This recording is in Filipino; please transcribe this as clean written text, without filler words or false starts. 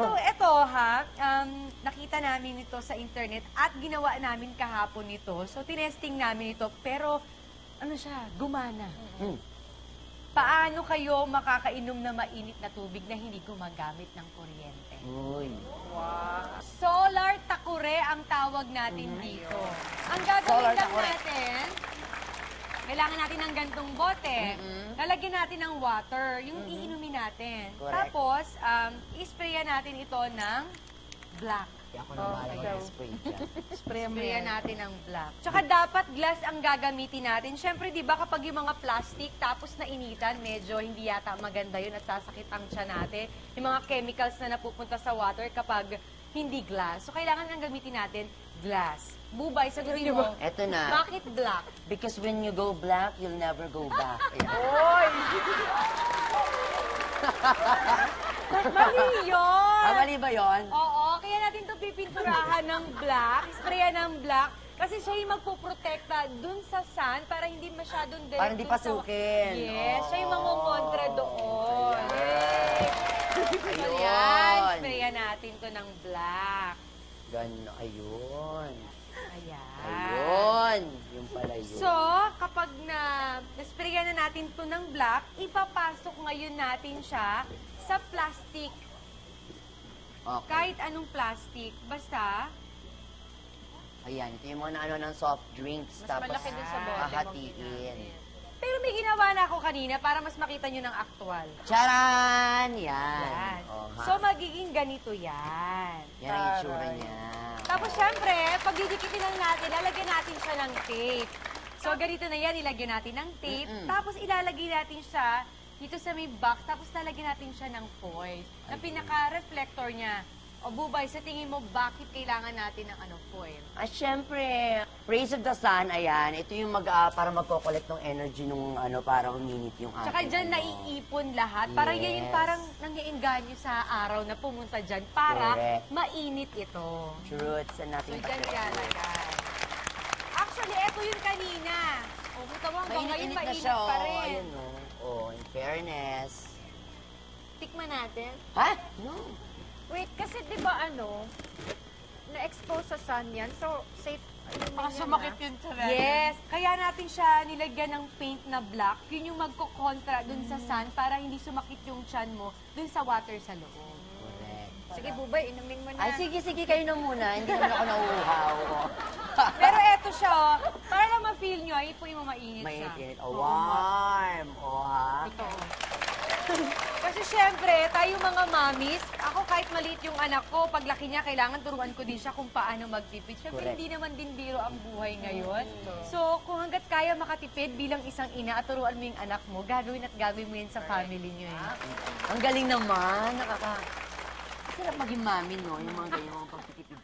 Ito ha, nakita namin ito sa internet at ginawa namin kahapon ito. So, tinesting namin ito, pero ano siya, gumana. Paano kayo makakainom na mainit na tubig na hindi gumagamit ng kuryente? Uy. Wow. Solar takure ang tawag natin dito. Ang gagawin lang natin, kailangan natin ng gantong bote. Lalagyan natin ng water, yung iinumin natin. Correct. Tapos, i-sprayan natin ito ng black. Ako na bahala mag-spray dyan. Sprayan natin ng black. Tsaka dapat glass ang gagamitin natin. Siyempre, di ba kapag yung mga plastic tapos nainitan, medyo hindi yata maganda yun at sasakit ang tiyan natin. Yung mga chemicals na napupunta sa water kapag hindi glass. So, kailangan ang gamitin natin glass. Bubay, sagutin mo. Eto na. Bakit black? Because when you go black, you'll never go back. Oy! Mali yun! Mali ba yun? Oo, kaya natin ito pipinturahan ng black, sprayan ng black, kasi siya yung magpuprotekta dun sa sun para hindi masyadong direct. Para hindi pasukin. Yes, siya yung mangungontra doon. Ayun. Ayan, sprayan natin to ng black. Ayun. Ayan. Ayun. Yung pala yun. So, kapag na-sprayan na natin to ng black, ipapasok ngayon natin siya sa plastic. Okay. Kahit anong plastic, basta Ayan, ito yung mga ano ng soft drinks. Mas tapos malaki dun sa bote. hahatiin. pero may ginawa na ako kanina para mas makita nyo ng actual. Charan! Yan. Yan. Oh, ha? So, magiging ganito yan. Yan ang itsura niya. Tapos, syempre, pag didikitin lang natin, lalagyan natin siya ng tape. So, ganito na yan, ilagyan natin ng tape. Tapos, ilalagay natin siya dito sa may box. Tapos, lalagyan natin siya ng foil. Na pinaka-reflector niya. O, Bubay, sa tingin mo, bakit kailangan natin ng foil? At syempre, rays of the sun, ayan, ito yung para magko-collect ng energy nung para uminit yung ating. Tsaka dyan naiipon lahat. Parang yan yung parang nangiinganyo sa araw na pumunta dyan para Correct. mainit ito. Truth sa So, nating dyan ilalagay. Actually, eto yung kanina. O, buta mo, hanggang ngayon Mainit na mainit siya, pa rin. Ayun, in fairness. Tikman natin. Ha? No. Wait, kasi di ba na-expose sa sun yan, so safe. Baka sumakit yun sa red. Yes. Kaya natin siya nilagyan ng paint na black. Yun yung magkokontra dun sa sun para hindi sumakit yung chan mo dun sa water sa loob. Correct. Sige, Bubay, inumin mo na. Ay, sige, kayo na muna. Hindi naman ako nauuhaw. Pero eto siya, para lang ma-feel nyo, ipuin mo mainit siya. Mainit. Oh, warm. Oh, ha? Ito. Kasi syempre, tayo mga mamis, ako kahit maliit yung anak ko, paglaki niya, kailangan turuan ko din siya kung paano magtipid. Syempre, Correct. hindi naman din biro ang buhay ngayon. So, kung hanggat kaya makatipid bilang isang ina at turuan mo yung anak mo, gagawin mo yan sa family niyo. Ang galing naman. Sarap maging mami, no? Yung mga ganyan mga pagtitipid